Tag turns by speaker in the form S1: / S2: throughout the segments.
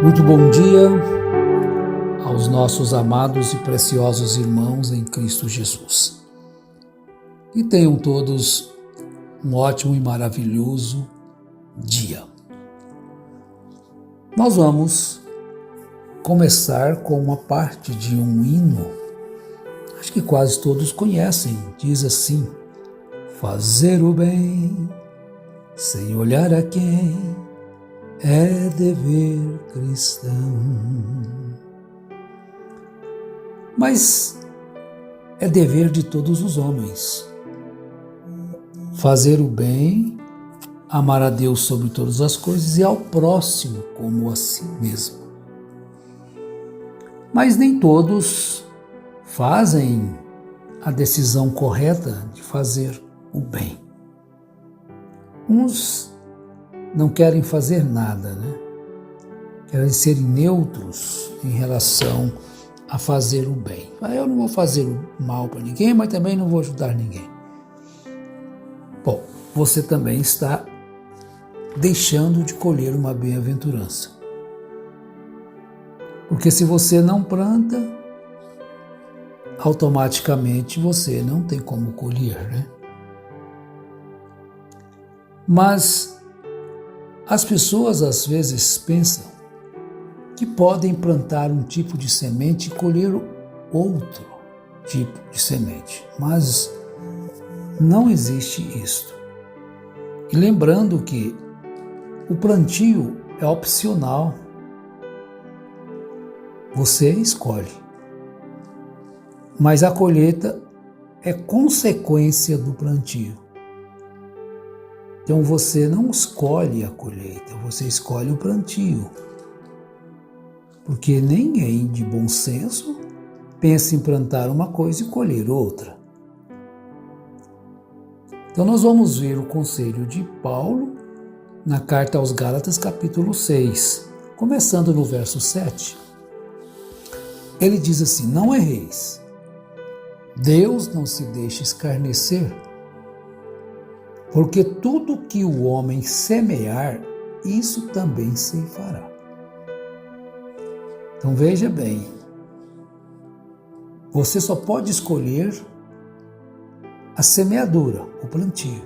S1: Muito bom dia aos nossos amados e preciosos irmãos em Cristo Jesus. E tenham todos um ótimo e maravilhoso dia. Nós vamos começar com uma parte de um hino, acho que quase todos conhecem, diz assim: fazer o bem sem olhar a quem é dever cristão. Mas é dever de todos os homens. Fazer o bem, amar a Deus sobre todas as coisas e ao próximo como a si mesmo. Mas nem todos fazem a decisão correta de fazer o bem. Uns não querem fazer nada, né? Querem ser neutros em relação a fazer o bem. Eu não vou fazer o mal para ninguém, mas também não vou ajudar ninguém. Bom, você também está deixando de colher uma bem-aventurança. Porque se você não planta, automaticamente você não tem como colher, né? Mas as pessoas às vezes pensam que podem plantar um tipo de semente e colher outro tipo de semente, mas não existe isto. E lembrando que o plantio é opcional, você escolhe, mas a colheita é consequência do plantio. Então você não escolhe a colheita, você escolhe o plantio. Porque ninguém de bom senso pensa em plantar uma coisa e colher outra. Então nós vamos ver o conselho de Paulo na carta aos Gálatas, capítulo 6, começando no verso 7. Ele diz assim: não erreis, Deus não se deixa escarnecer, porque tudo que o homem semear, isso também ceifará. Então veja bem, você só pode escolher a semeadura, o plantio,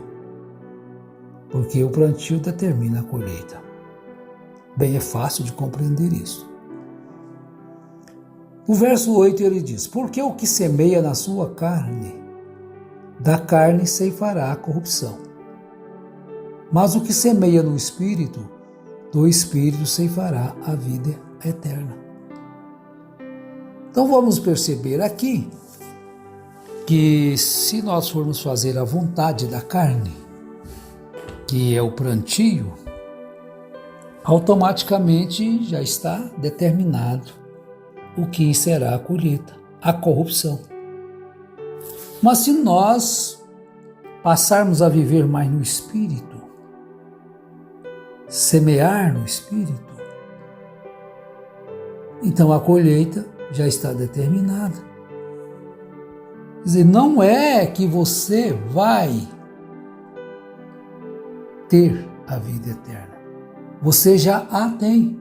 S1: porque o plantio determina a colheita. Bem, é fácil de compreender isso. O verso 8 ele diz: porque o que semeia na sua carne, da carne ceifará a corrupção. Mas o que semeia no Espírito, do Espírito ceifará a vida eterna. Então vamos perceber aqui que se nós formos fazer a vontade da carne, que é o plantio, automaticamente já está determinado o que será a colheita, a corrupção. Mas se nós passarmos a viver mais no Espírito, semear no Espírito, então a colheita já está determinada. Quer dizer, não é que você vai ter a vida eterna. Você já a tem.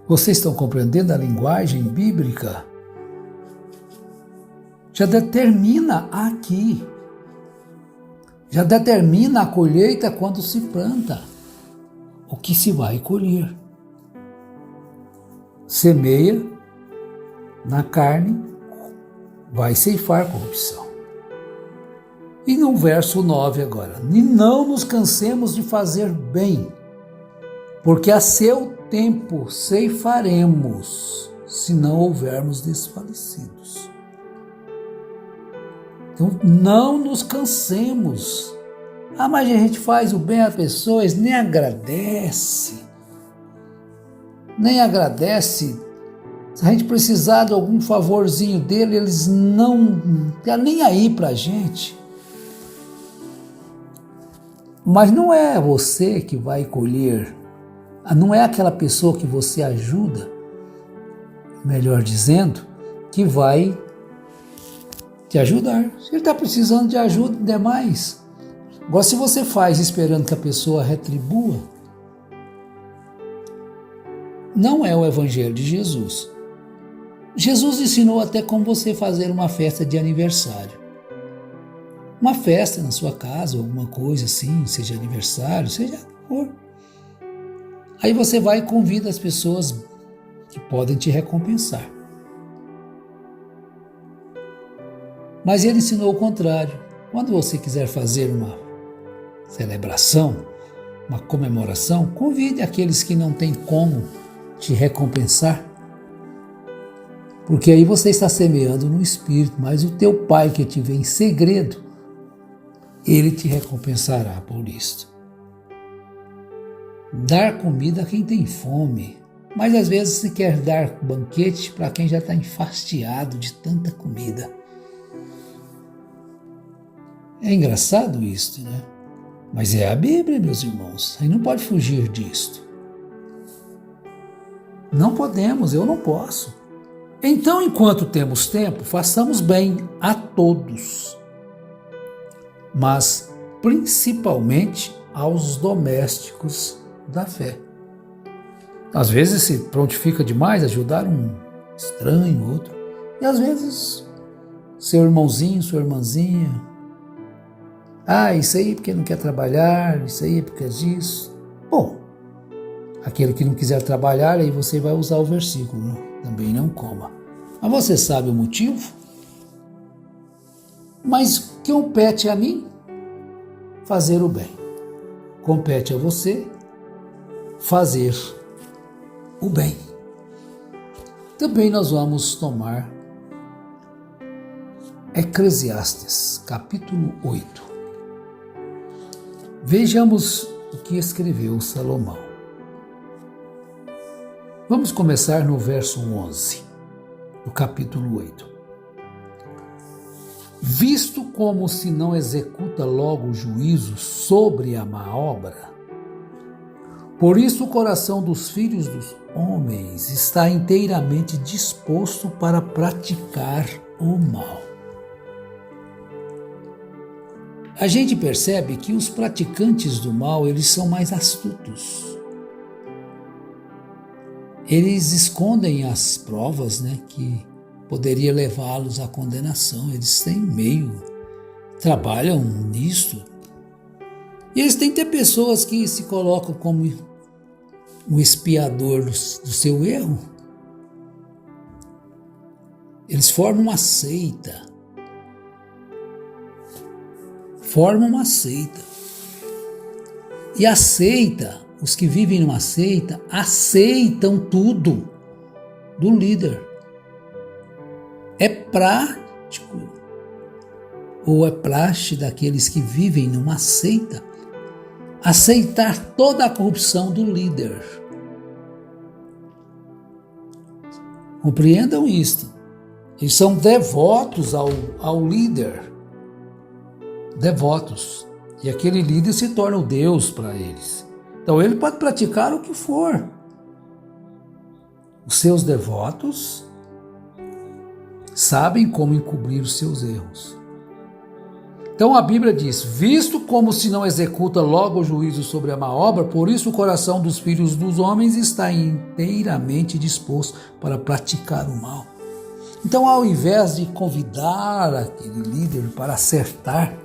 S1: Vocês estão compreendendo a linguagem bíblica? Já determina aqui. Já determina a colheita quando se planta, o que se vai colher. Semeia na carne, vai ceifar corrupção. E no verso 9 agora: e não nos cansemos de fazer bem, porque a seu tempo ceifaremos, se não houvermos desfalecidos. Então, não nos cansemos. Mas a gente faz o bem às pessoas, nem agradece. Nem agradece. Se a gente precisar de algum favorzinho dele, eles não estão nem aí para a gente. Mas não é você que vai colher, não é aquela pessoa que você ajuda, melhor dizendo, que vai te ajudar. Se ele está precisando de ajuda, demais. Agora, se você faz esperando que a pessoa retribua, não é o Evangelho de Jesus. Jesus ensinou até como você fazer uma festa de aniversário. Uma festa na sua casa, alguma coisa assim, seja aniversário, seja o que for. Aí você vai e convida as pessoas que podem te recompensar. Mas ele ensinou o contrário. Quando você quiser fazer uma celebração, uma comemoração, convide aqueles que não têm como te recompensar. Porque aí você está semeando no Espírito, mas o teu Pai que te vê em segredo, ele te recompensará por isto. Dar comida a quem tem fome, mas às vezes se quer dar banquete para quem já está enfastiado de tanta comida. É engraçado isto, né? Mas é a Bíblia, meus irmãos, aí não pode fugir disto. Não podemos, eu não posso. Então, enquanto temos tempo, façamos bem a todos, mas principalmente aos domésticos da fé. Às vezes se prontifica demais ajudar um estranho, outro, e às vezes seu irmãozinho, sua irmãzinha, isso aí porque não quer trabalhar, isso aí porque é disso. Bom, aquele que não quiser trabalhar, aí você vai usar o versículo, né? Também não coma. Mas você sabe o motivo? Mas compete a mim fazer o bem. Compete a você fazer o bem. Também nós vamos tomar Eclesiastes, capítulo 8. Vejamos o que escreveu Salomão. Vamos começar no verso 11, do capítulo 8. Visto como se não executa logo o juízo sobre a má obra, por isso o coração dos filhos dos homens está inteiramente disposto para praticar o mal. A gente percebe que os praticantes do mal, eles são mais astutos. Eles escondem as provas, né, que poderia levá-los à condenação. Eles têm meio, trabalham nisso. E eles têm que ter pessoas que se colocam como um espiador do seu erro. Eles formam uma seita. E a seita, os que vivem numa seita, aceitam tudo do líder. É prático, ou é praxe daqueles que vivem numa seita, aceitar toda a corrupção do líder. Compreendam isto. Eles são devotos ao líder. Devotos. E aquele líder se torna o Deus para eles. Então ele pode praticar o que for. Os seus devotos sabem como encobrir os seus erros. Então a Bíblia diz, visto como se não executa logo o juízo sobre a má obra, por isso o coração dos filhos dos homens está inteiramente disposto para praticar o mal. Então, ao invés de convidar aquele líder para acertar,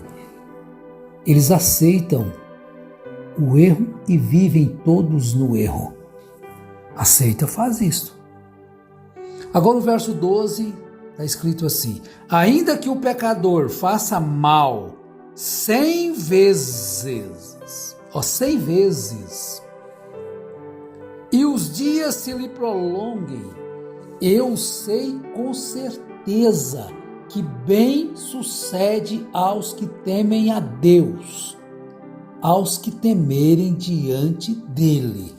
S1: eles aceitam o erro e vivem todos no erro. Aceita, faz isto. Agora o verso 12 está escrito assim, ainda que o pecador faça mal 100 vezes, e os dias se lhe prolonguem, eu sei com certeza que bem sucede aos que temem a Deus, aos que temerem diante dele.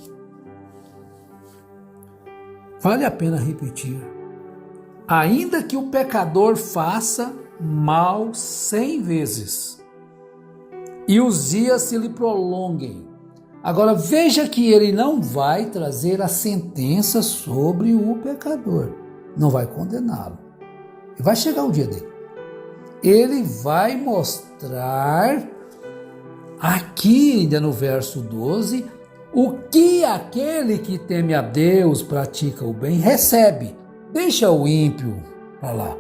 S1: Vale a pena repetir. Ainda que o pecador faça mal 100 vezes e os dias se lhe prolonguem. Agora veja que ele não vai trazer a sentença sobre o pecador, não vai condená-lo. Vai chegar o dia dele. Ele vai mostrar aqui ainda no verso 12 O que aquele que teme a Deus, pratica o bem, recebe. Deixa o ímpio para lá.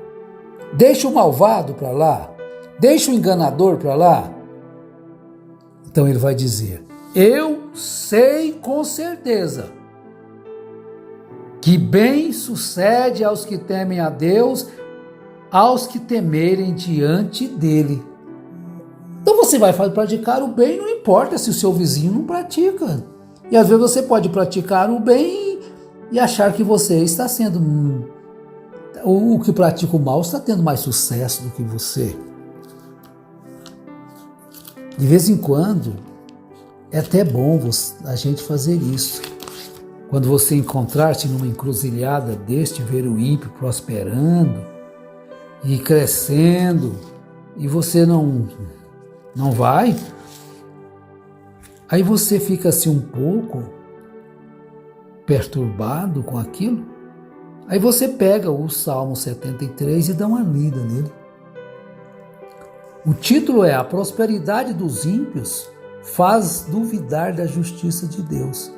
S1: Deixa o malvado para lá. Deixa o enganador para lá. Então ele vai dizer: eu sei com certeza que bem sucede aos que temem a Deus, aos que temerem diante dele. Então você vai praticar o bem, não importa se o seu vizinho não pratica. E às vezes você pode praticar o bem e achar que você está sendo... O que pratica o mal está tendo mais sucesso do que você. De vez em quando, é até bom a gente fazer isso. Quando você encontrar-se numa encruzilhada deste, ver o ímpio prosperando e crescendo, e você não vai, aí você fica assim um pouco perturbado com aquilo. Aí você pega o Salmo 73 e dá uma lida nele. O título é: A prosperidade dos ímpios faz duvidar da justiça de Deus,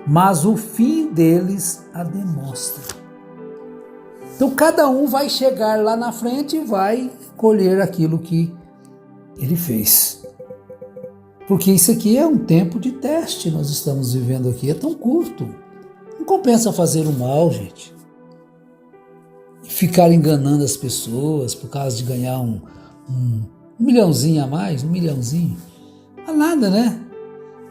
S1: mas o fim deles a demonstra. Então cada um vai chegar lá na frente e vai colher aquilo que ele fez. Porque isso aqui é um tempo de teste, nós estamos vivendo aqui, é tão curto. Não compensa fazer o mal, gente. E ficar enganando as pessoas por causa de ganhar um milhãozinho a mais, um milhãozinho. Não é nada, né?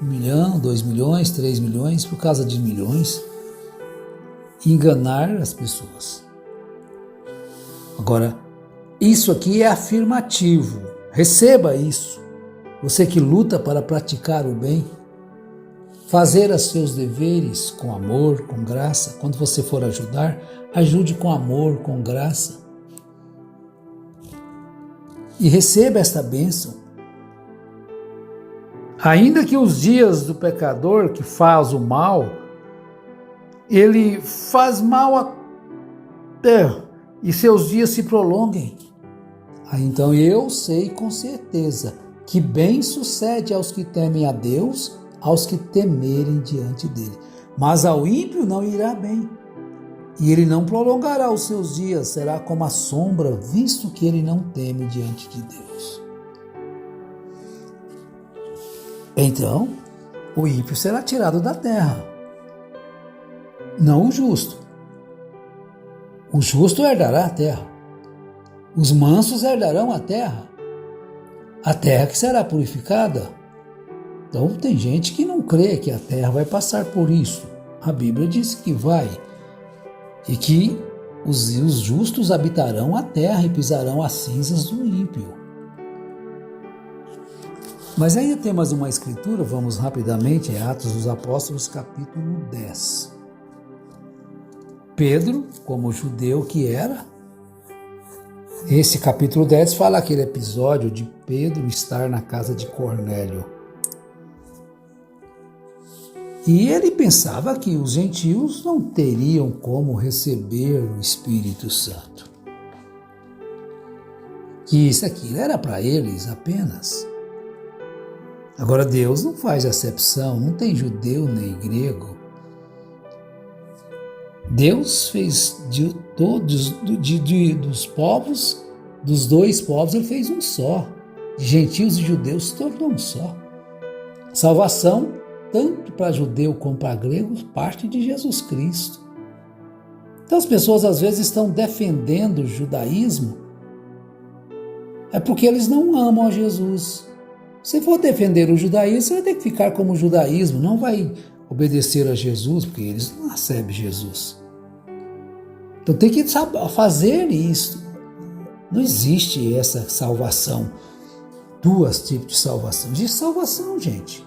S1: 1 milhão, 2 milhões, 3 milhões, por causa de milhões. E enganar as pessoas. Agora, isso aqui é afirmativo. Receba isso. Você que luta para praticar o bem, fazer os seus deveres com amor, com graça. Quando você for ajudar, ajude com amor, com graça. E receba esta bênção. Ainda que os dias do pecador que faz o mal, ele faz mal até e seus dias se prolonguem. Então eu sei com certeza que bem sucede aos que temem a Deus, aos que temerem diante dele. Mas ao ímpio não irá bem, e ele não prolongará os seus dias, será como a sombra, visto que ele não teme diante de Deus. Então, o ímpio será tirado da terra, não o justo. O justo herdará a terra. Os mansos herdarão a terra que será purificada. Então tem gente que não crê que a terra vai passar por isso. A Bíblia diz que vai, e que os justos habitarão a terra e pisarão as cinzas do ímpio. Mas ainda tem mais uma escritura, vamos rapidamente, é Atos dos Apóstolos, capítulo 10. Pedro, como judeu que era, esse capítulo 10 fala aquele episódio de Pedro estar na casa de Cornélio. E ele pensava que os gentios não teriam como receber o Espírito Santo. Que isso aqui era para eles apenas. Agora Deus não faz acepção, não tem judeu nem grego. Deus fez de todos, dos povos, dos dois povos, ele fez um só. De gentios e judeus se tornou um só. Salvação, tanto para judeu como para grego, parte de Jesus Cristo. Então as pessoas às vezes estão defendendo o judaísmo, é porque eles não amam a Jesus. Se for defender o judaísmo, você vai ter que ficar como o judaísmo, não vai obedecer a Jesus, porque eles não recebem Jesus. Então tem que fazer isso. Não existe essa salvação. Duas tipos de salvação. Existe salvação, gente.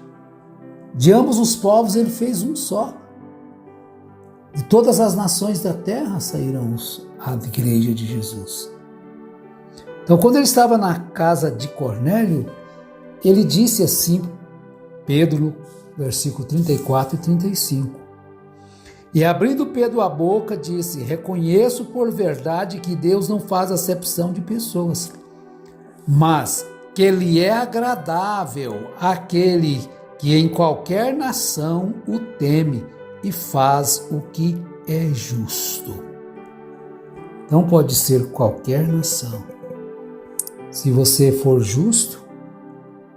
S1: De ambos os povos ele fez um só. De todas as nações da terra saíram a igreja de Jesus. Então quando ele estava na casa de Cornélio, ele disse assim, Pedro, versículo 34 e 35. E abrindo Pedro a boca, disse: reconheço por verdade que Deus não faz acepção de pessoas, mas que lhe é agradável aquele que em qualquer nação o teme e faz o que é justo. Então pode ser qualquer nação. Se você for justo,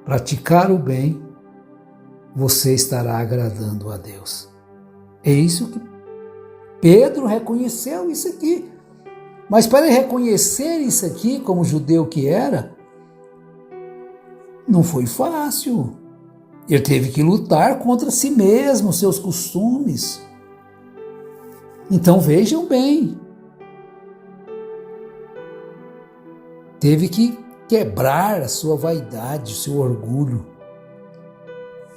S1: praticar o bem, você estará agradando a Deus. É isso que Pedro reconheceu isso aqui. Mas para ele reconhecer isso aqui, como judeu que era, não foi fácil. Ele teve que lutar contra si mesmo, seus costumes. Então vejam bem. Teve que quebrar a sua vaidade, o seu orgulho,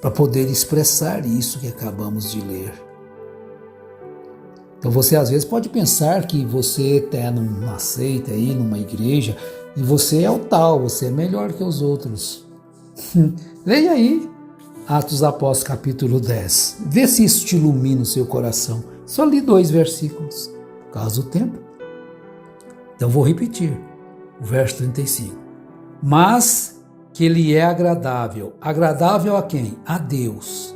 S1: para poder expressar isso que acabamos de ler. Então você às vezes pode pensar que você está numa seita aí, numa igreja, e você é o tal, você é melhor que os outros. Leia aí Atos dos Apóstolos capítulo 10. Vê se isso te ilumina o seu coração. Só li 2 versículos, por causa do tempo. Então vou repetir o verso 35. Mas que ele é agradável. Agradável a quem? A Deus.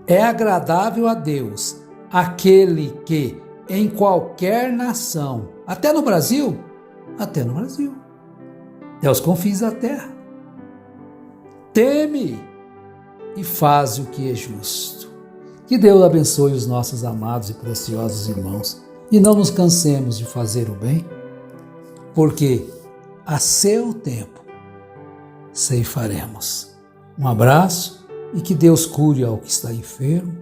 S1: É agradável a Deus aquele que em qualquer nação, até no Brasil, Deus confis a terra, teme e faz o que é justo. Que Deus abençoe os nossos amados e preciosos irmãos e não nos cansemos de fazer o bem, porque a seu tempo ceifaremos. Um abraço e que Deus cure ao que está enfermo,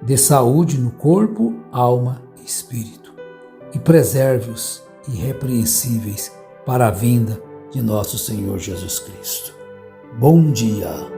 S1: dê saúde no corpo, alma e espírito, e preserve-os irrepreensíveis para a vinda de nosso Senhor Jesus Cristo. Bom dia!